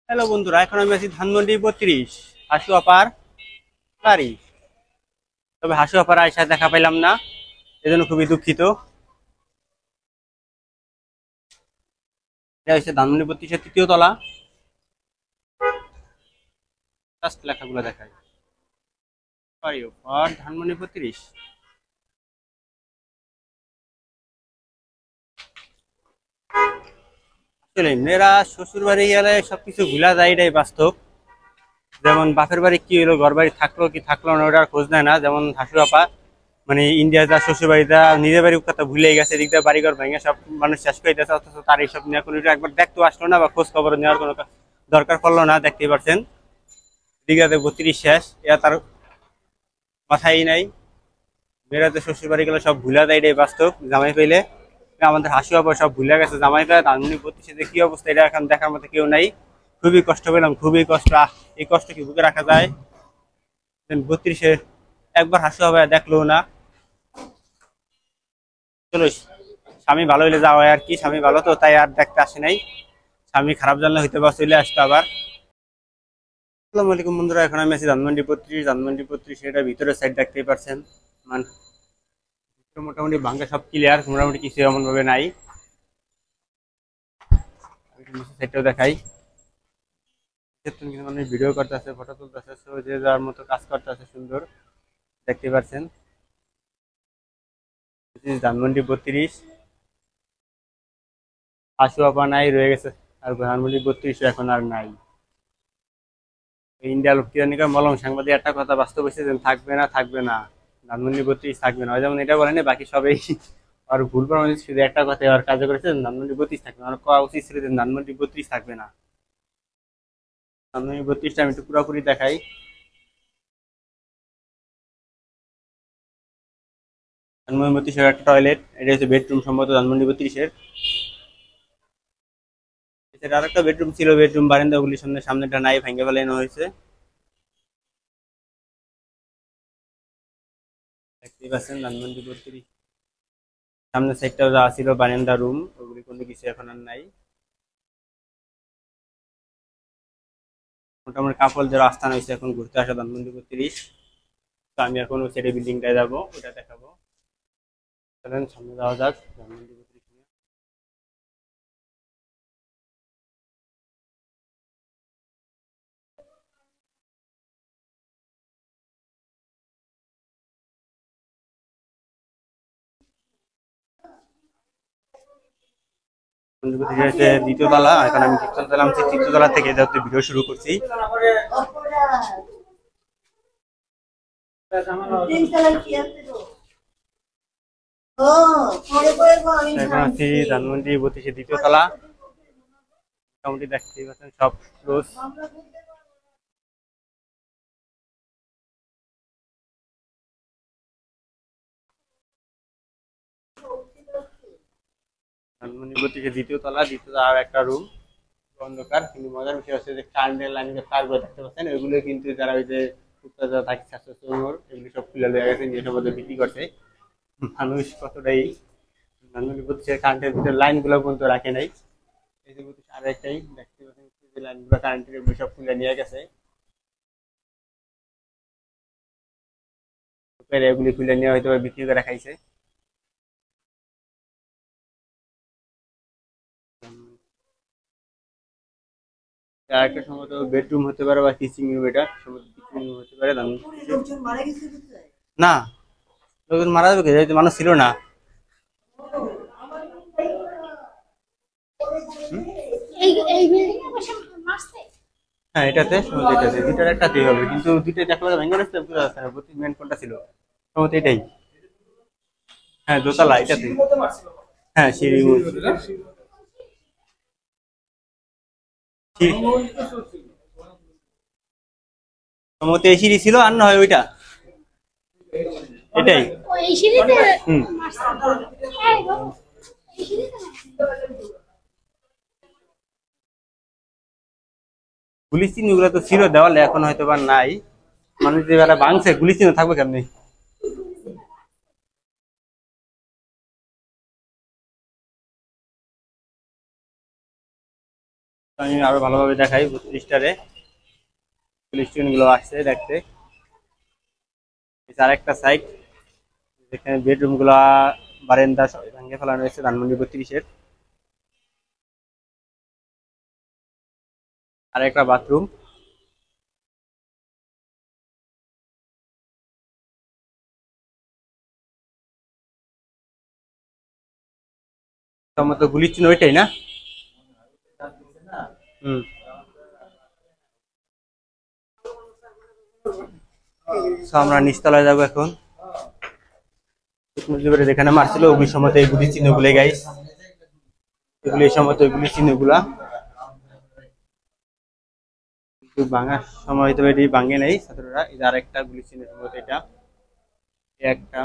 Hello বন্ধুরা, এখন আমি আছি ধানমন্ডি 32 হাসু আপার বাড়ি। তবে হাসু আপার আয়সা দেখা পাইলাম না, এজন্য খুবই দুঃখিত। এটা হচ্ছে ধানমন্ডি 32-এর তৃতীয় তলা। জাস্ট লেখাগুলো দেখায় বাড়ি অফার ধানমন্ডি 32। আসলে মেয়েরা শ্বশুর বাড়ি গেলে সবকিছু ভুলা যায়, এটাই বাস্তব। যেমন বাপের বাড়ি কি হলো, ঘর বাড়ি থাকলো কি থাকলো না, ওটার খোঁজ নেয় না। যেমন হাসু আপা মানে ইন্ডিয়া যা শ্বশুর বাড়িটা নিজের বাড়ির কথা ভুলে গেছে, এদিক দিয়ে বাড়িঘর ভেঙে সব মানুষ শেষ করে দিয়েছে, অথচ তার এইসব নিয়ে কোনো একবার দেখতে আসলো না বা খোঁজ খবর নেওয়ার কোনো দরকার পড়লো না। দেখতেই পারছেন এদিকে 32 শেষ, এরা তার মাথায় নাই। মেয়েরা তো শ্বশুর বাড়ি গেলে সব ভুলা দেয়, এটাই বাস্তব। জামাই পেলে আমাদের হাসি আবার সব ভুলে গেছে জামাই পেলে। ধানমন্ডি 32 যে কি অবস্থা, এটা এখন দেখার মতো কেউ নাই। খুবই কষ্ট পেলাম, খুবই কষ্ট। এই কষ্ট কি বুকে রাখা যায়? 32-এ একবার হাসি হবে দেখলো না। চলো, স্বামী ভালো হইলে যাওয়া হয় আর কি। স্বামী ভালো তো তাই আর দেখতে আসে নাই। স্বামী খারাপ জানলে হইতে পারে চলে আসতো আবার। আসসালামু আলাইকুম বন্ধুরা, এখন আমি আছি ধানমন্ডি 32। ধানমন্ডি 32 এটা ভিতরের সাইড দেখতেই পারছেন। মানে মোটামুটি ভাঙ্গা সব ক্লিয়ার, মোটামুটি কিছু এমন ভাবে নাই। সাইডটাও দেখাই, কিন্তু মানুষ ভিডিও করতেছে, ফটো তুলতেছে, যে যার মতো কাজ করতেছে সুন্দর, দেখতে পাচ্ছেন। ধানমন্ডি 32 আশু আপা নাই, রয়ে গেছে। আর ধানমন্ডি 32 এখন আর নাই। ইন্ডিয়া লোক মলম সাংবাদিক একটা কথা বাস্তব হয়েছে যে থাকবে না, থাকবে না। ধানমন্ডি 32 থাকবে না, যেমন এটা বলেনি বাকি সবাই। আর ভুল প্রমাণ শুধু একটা কথা আর কাজ করেছে, ধানমন্ডি 32 থাকবে না। আর কোয়া উচিত ছিল যে ধানমন্ডি 32 থাকবে না। ধানমন্ডি 32টা আমি একটু পুরোপুরি দেখাই। ধানমন্ডি 32-এর একটা টয়লেট, এটা হচ্ছে বেডরুম সম্ভবত ধানমন্ডি 32-এর। এছাড়া আর একটা বেডরুম ছিল, বেডরুম বারান্দাগুলির সামনে, সামনেটা নাই, ভেঙে ফেলানো হয়েছে। দেখতেই পাচ্ছেন ধানমন্ডি 32 সামনে সাইডটাও যা ছিল বারান্দা রুম, ওগুলি কোনো কিছু এখন আর নাই। মোটামুটি কাপড়দের আস্থান হয়েছে এখন ঘুরতে আসা ধানমন্ডি 32। তো আমি এখন সেটা বিল্ডিংটায় যাবো, ওটা দেখাবো। চলেন সামনে যাওয়া যাক ধানমন্ডি 32। দ্বিতীয় তলা, এখন আমি তৃতীয় তলা, আমি তৃতীয় তলা থেকে যেহেতু ভিডিও শুরু করছি। এখন আছি ধানমন্ডি 32-এর দ্বিতীয় তলা। মোটামুটি দেখতেই পাচ্ছেন সব ক্লোজ। ধানমন্ডি 32-এর দ্বিতীয় তলা, দ্বিতীয় তলা আর একটা রুম অন্ধকার। কিন্তু মজার বিষয় হচ্ছে যে কারেন্টের লাইনের তারগুলো দেখতে পাচ্ছেন, ওইগুলো কিন্তু যারা ওই যে যারা থাকে স্বাস্থ্য এগুলি সব খুলে দেওয়া গেছে, নিজের মধ্যে বিক্রি করছে। মানুষ কতটাই ধানমন্ডি 32-এর কারেন্টের ভিতরে লাইন গুলো পর্যন্ত রাখে নাই। এই যে 32 আর একটাই দেখতে পাচ্ছেন, যে লাইন গুলো কারেন্টের এগুলো সব খুলে নিয়ে গেছে, এগুলি খুলে নিয়ে হয়তো বিক্রি করে খাইছে। আর একটা সম্ভবত বেডরুম হতে পারে বা কিচেন রুম, এটা সম্ভবত কিচেন রুম হতে পারে। না, লোকজন মারা যাবে কি, যেহেতু মানুষ ছিল না। হ্যাঁ এটাতে সম্ভবত, এটাতে দুইটার একটাতেই হবে, কিন্তু দুইটা দেখলে ভেঙে গেছে, বুঝা যাচ্ছে না মেন কোনটা ছিল। সম্ভবত এটাই। হ্যাঁ দোতলা এটাতে। হ্যাঁ সিঁড়ি সম্ভবত এই সিঁড়ি ছিল, আর না হয় ওইটা, এটাই। হুম। গুলি চিহ্ন গুলো তো ছিল দেওয়ালে, এখন হয়তো বা নাই। মানুষ যে বেলা ভাঙছে, গুলি চিহ্ন থাকবে কেমনি? আমি আরো ভালোভাবে দেখাই 32টারে স্টুডেন্ট গুলো আসছে দেখতে। আর একটা সাইড যেখানে বেডরুম গুলা বারান্দা সব ভেঙে ফেলানো হয়েছে ধানমন্ডি 32-এর। আর একটা বাথরুম। সম্ভবত গুলির চিহ্ন ওইটাই না? হুম। তো আমরা নিচতলায় যাবো এখন। মুজিবের যেখানে মারছিল ওগুলি সময় এই গুলির চিহ্ন গুলো গাইস, এগুলি সময় ওইগুলি চিহ্ন গুলা কিন্তু ভাঙার সময় হয়তো এটি ভাঙে নেই ছাত্ররা। এই যে আরেকটা গুলি চিহ্ন সম্ভবত এটা, এই একটা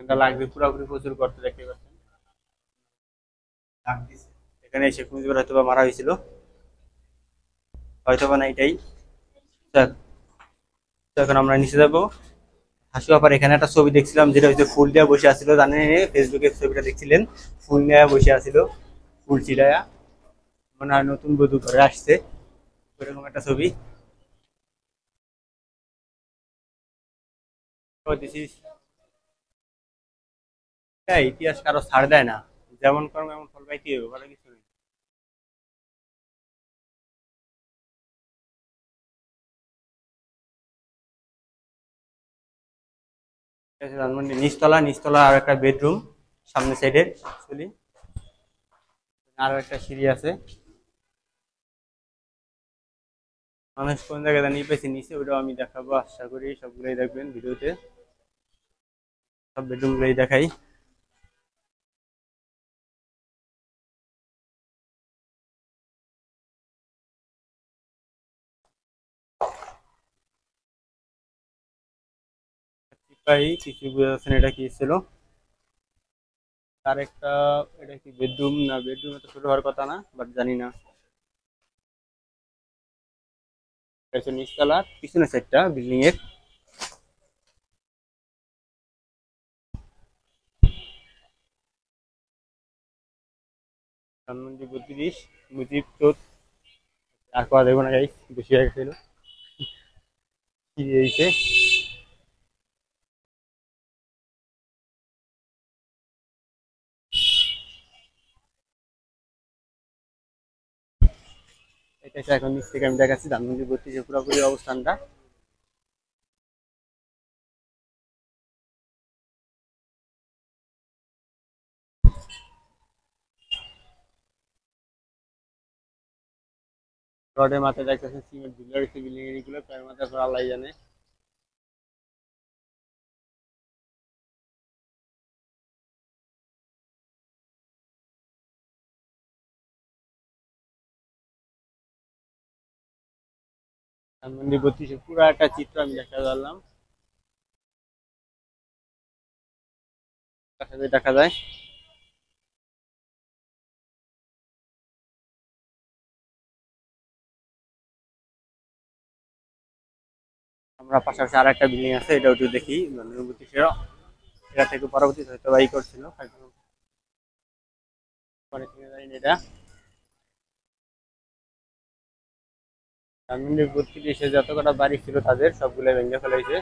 এটা লাগবে পুরোপুরি প্রচুর করতে দেখতে পাচ্ছেন। এখানে শেখ মুজিবুর হয়তো বা মারা হয়েছিল, হয়তো বা না এটাই। যাক, তো এখন আমরা নিচে যাবো। হাসু আপার এখানে একটা ছবি দেখছিলাম যেটা হচ্ছে ফুল দিয়ে বসে আছিল, জানেন ফেসবুকে ছবিটা দেখছিলেন, ফুল নিয়ে বসে আছিল, ফুল ছিটায়া, মনে হয় নতুন বধূ ঘরে আসছে, ওইরকম একটা ছবি। তো দিস ইজ, ইতিহাস কারো ছাড় দেয় না, যেমন কর্ম এমন ফল পাইতে হবে, ভালো কিছু নেই। ঠিক আছে, ধানমন্ডি নিচতলা, নিচতলা আর একটা বেডরুম সামনে সাইডে অ্যাকচুয়ালি, আরো একটা সিঁড়ি আছে। মানুষ কোন জায়গায় দাঁড়িয়ে পেয়েছে নিচে ওটাও আমি দেখাবো, আশা করি সবগুলোই দেখবেন ভিডিওতে, সব বেডরুম গুলোই দেখাই। ভাই কিছু বুঝতে পারছেন এটা কি ছিল? তার একটা, এটা কি বেডরুম না? বেডরুম তো ছোট হওয়ার কথা না, বাট জানি না। এটা হচ্ছে নিচতলা পিছনের সাইডটা বিল্ডিং এর। ধানমন্ডি 32 মুজিব চোর। আর কোয়া দেবো না গাইস, বেশি হয়ে গেছিল। কি হয়েছে? এটা হচ্ছে এখন নিচ থেকে আমি দেখাচ্ছি ধানমন্ডি 32 পুরোপুরি অবস্থানটা। রডের মাথায় দেখতেছেন সিমেন্ট ঝুলে রয়েছে বিল্ডিং এর, এগুলো তার মাথায় আল্লাহ জানে। ধানমন্ডি 32 পুরো একটা চিত্র আমি দেখা পারলাম, কাছে দেখা যায়। আমরা পাশাপাশি আর একটা বিল্ডিং আছে, এটা একটু দেখি ধানমন্ডি 32, এটা থেকে পরবর্তীতে হয়তো বাই করছিল হয়তো, পরে থেকে জানি না এটা। ধানমন্ডি 32 যত কটা বাড়ি ছিল তাদের সবগুলো ভেঙে ফেলাইছে।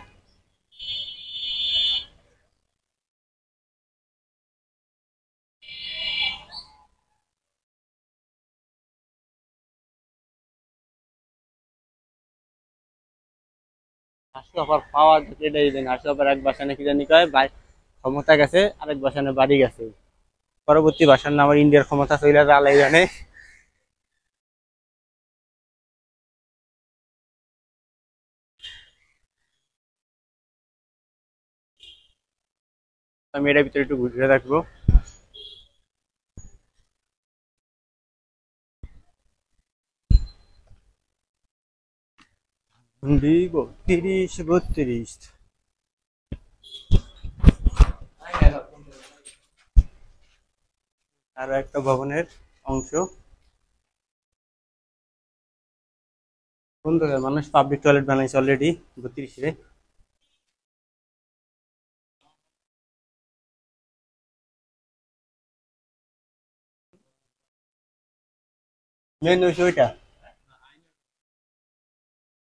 হাসু আবার পাওয়ার এটাই দেন, হাসু আবার এক বাসানে কি জানি কয় ভাই ক্ষমতা গেছে, আরেক বাসানে বাড়ি গেছে, পরবর্তী বাসার নাম আমার ইন্ডিয়ার ক্ষমতা চলে যাবে আলাই জানে। আমি এটার ভিতরে একটু ঘুরে রাখবো। ধানমন্ডি 32 আরো একটা ভবনের অংশ। সুন্দর মানুষ পাবলিক টয়লেট বানাইছে অলরেডি 32-এ। মেন হইছে ওইটা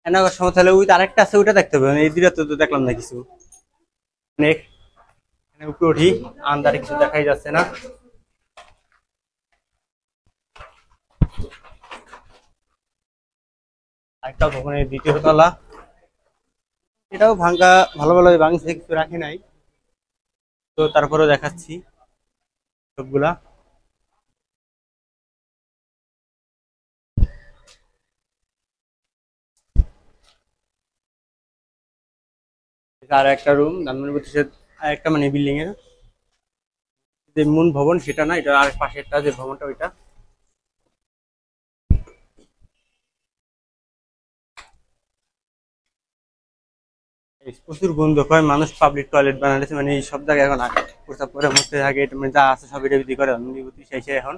এনাগর সময় তাহলে ওই আরেকটা আছে ওইটা দেখতে হবে এই দুইটা তো দেখলাম না কিছু অনেক উপরে উঠি আন্দারে কিছু দেখাই যাচ্ছে না আরেকটা ভবনের দ্বিতীয় তলা এটাও ভাঙ্গা ভালো ভালো ভাঙছে কিছু রাখি নাই তো তারপরেও দেখাচ্ছি সবগুলা আর একটা রুম ধানমন্ডি বত্রিশের আর একটা মানে বিল্ডিং এর যে মূল ভবন সেটা না এটা আর পাশেরটা যে ভবনটা ওইটা প্রচুর গন্ধ হয় মানুষ পাবলিক টয়লেট বানাচ্ছে মানে এই সব জায়গায় এখন প্রস্তাব করে মধ্যে আগে এটা মানে যা আছে সব এটা বিক্রি করে ধানমন্ডি বত্রিশ সেই এখন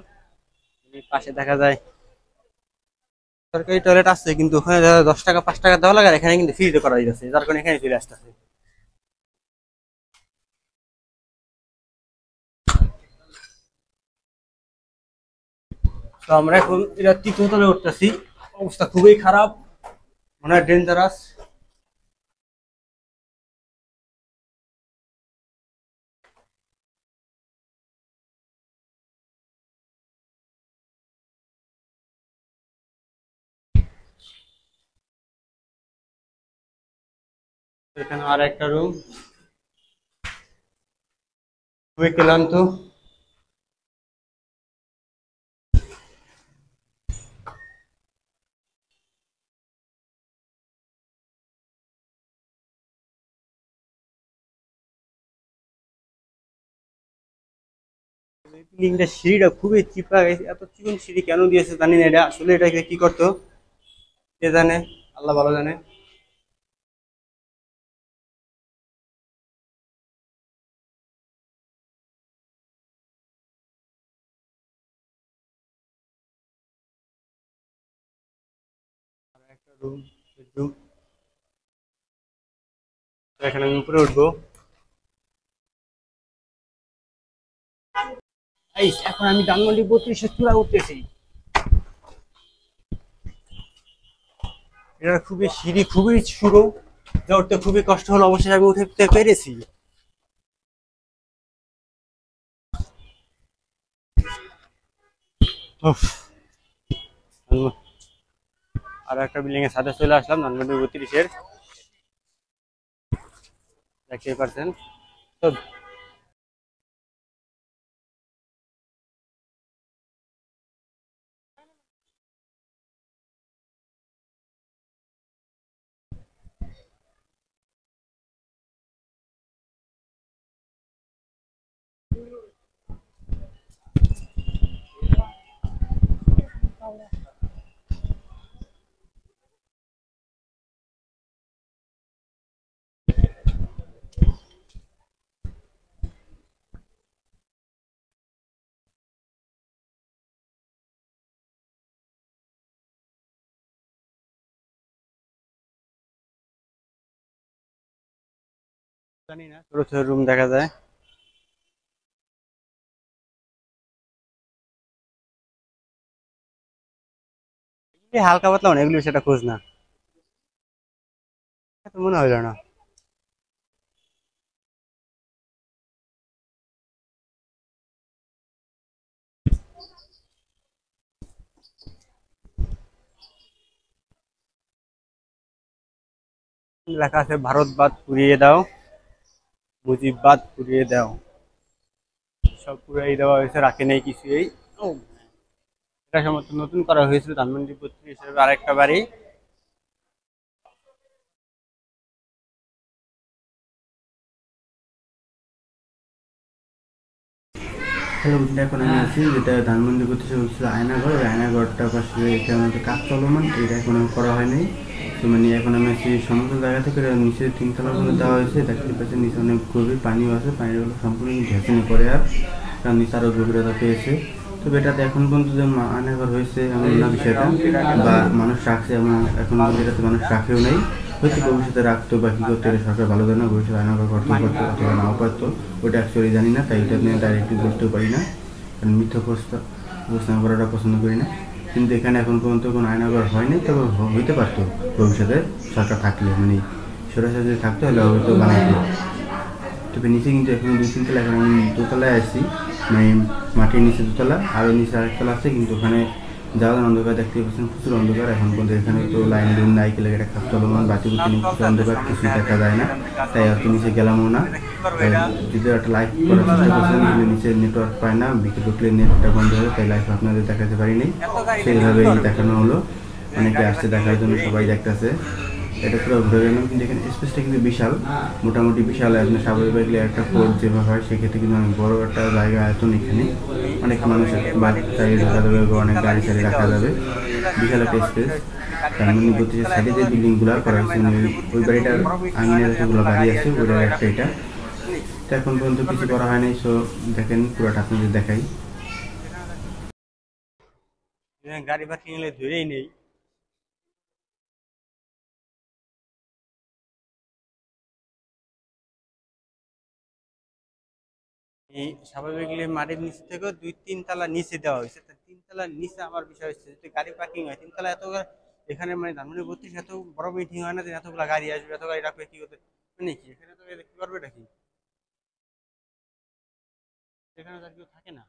পাশে দেখা যায় সরকারি টয়লেট আছে কিন্তু ওখানে 10 টাকা 5 টাকা দেওয়া লাগে আর এখানে কিন্তু ফ্রিতে করা যাচ্ছে যার কারণে এখানে চলে আসতেছে তো আমরা এখন এটা তৃতীয় তলায় উঠতেছি অবস্থা খুবই খারাপ মনে হয় ডেঞ্জারাস এখানে আর একটা রুম খুবই ক্লান্ত বিল্ডিংটা সিঁড়িটা খুবই চিপা গেছে এত চিকন সিঁড়ি কেন দিয়েছে জানি না এটা আসলে এটাকে কি করতো কে জানে আল্লাহ ভালো জানে একটা রুম বেডরুম এখানে আমি উপরে উঠবো এই এখন আমি ধানমন্ডি 32 চূড়া উঠতেছি এটা খুবই সিঁড়ি খুবই সরু যা উঠতে খুবই কষ্ট হলো অবশ্যই আমি উঠে পেরেছি উফ, আর একটা বিল্ডিং এর সাথে চলে আসলাম ধানমন্ডি 32 দেখতেই পারছেন তো জানি না ছোট ছোট রুম দেখা যায় হালকা পাতলা অনেকগুলো সেটা খোঁজ না তো মনে হইলো না লেখা আছে ভারত বাদ পুড়িয়ে দাও মুজিব বাদ পুড়িয়ে দাও সব পুরাই দেওয়া হয়েছে রাখে নেই কিছুই ও, এটা সমস্ত নতুন করা হয়েছিল ধানমন্ডি 32 হিসেবে আরেকটা বাড়ি হ্যালো এখন আমি আছি যেটা ধানমন্ডি 32 হচ্ছিল আয়নাঘর ওই আয়নাঘরটা পাশে এটা আমাদের কাজ চলমান এটা এখনো করা হয়নি তো মানে এখন আমি আছি সমস্ত জায়গা থেকে নিচে 3 তলা পর্যন্ত দেওয়া হয়েছে দেখতে পাচ্ছেন নিচে অনেক গভীর পানিও আছে পানিগুলো সম্পূর্ণ ঘেঁষেনি পরে আর কারণ নিচে আরও গভীরতা পেয়েছে তবে এটাতে এখন পর্যন্ত যে আয়নাঘর হয়েছে এমন না বিষয়টা বা মানুষ রাখছে এমন এখন এটাতে মানুষ রাখেও নেই হয়তো ভবিষ্যতে রাখতো বা কী করতে এটা সরকার ভালো জানে ভবিষ্যতে আয়নাঘর করতে পারতো অথবা নাও পারতো ওটা অ্যাকচুয়ালি জানি না তাই এটা নিয়ে ডাইরেক্টলি বলতেও পারি না কারণ মিথ্যা উপস্থাপন করাটা পছন্দ করি না কিন্তু এখানে এখন পর্যন্ত কোনো আয়নাঘর হয়নি, তবে হইতে পারতো ভবিষ্যতে সরকার থাকলে, মানে সরাসরি যদি থাকতো হলে হয়তো বানাইতো। তবে নিচে কিন্তু এখন 2-3 তলা, এখন আমি দোতলায় আসছি, মানে মাটির নিচে দোতলা, আরও নিচে আরেকতলা আছে, কিন্তু ওখানে যাওয়ার অন্ধকার দেখতে পাচ্ছেন, প্রচুর অন্ধকার এখন পর্যন্ত। এখানে তো লাইন দিন নাইকেল একটা খাপ চলমান, বাতি বুতি নেই, প্রচুর অন্ধকার, কিছুই দেখা যায় না, তাই আর তো নিচে গেলামও না। যদি একটা লাইভ করার চেষ্টা করছেন, কিন্তু নিচে নেটওয়ার্ক পায় না, বিকে ঢুকলে নেটটা বন্ধ হয়, তাই লাইভ আপনাদের দেখাতে পারিনি, সেইভাবেই দেখানো হলো। অনেকে আসছে দেখার জন্য, সবাই দেখতেছে। এটা পুরো ঘুরে গেলাম, কিন্তু এখানে স্পেসটা কিন্তু বিশাল, মোটামুটি বিশাল। আপনার স্বাভাবিক একটা ফ্লোর যেভাবে হয় সেক্ষেত্রে কিন্তু অনেক বড় একটা জায়গা আয়তন। এখানে অনেক মানুষের বাইক চালিয়ে রাখা যাবে, অনেক গাড়ি চালিয়ে রাখা যাবে, বিশাল একটা স্পেস। তার মানে বলতে সাইডে যে বিল্ডিংগুলো করা হয়েছে, ওই বাড়িটার আঙিনে যেগুলো বাড়ি আছে ওইটার একটা এটা। তো এখন পর্যন্ত কিছু করা হয়নি। সো দেখেন পুরোটা আপনাদের দেখাই। গাড়ি পার্কিং এলে ধরেই নেই। এই স্বাভাবিকলি মাটির নিচ থেকে 2-3 তলা নিচে দেওয়া হয়েছে। 3 তলার নিচে আমার বিষয় হচ্ছে যদি গাড়ি পার্কিং হয় 3 তলা, এত এখানে মানে ধানমন্ডি 32 এত বড় মিটিং হয় না যে এতগুলা গাড়ি আসবে, এত গাড়ি রাখবে কি করতে, মানে কি এখানে তো কি করবে নাকি, এখানে তার কেউ থাকে না।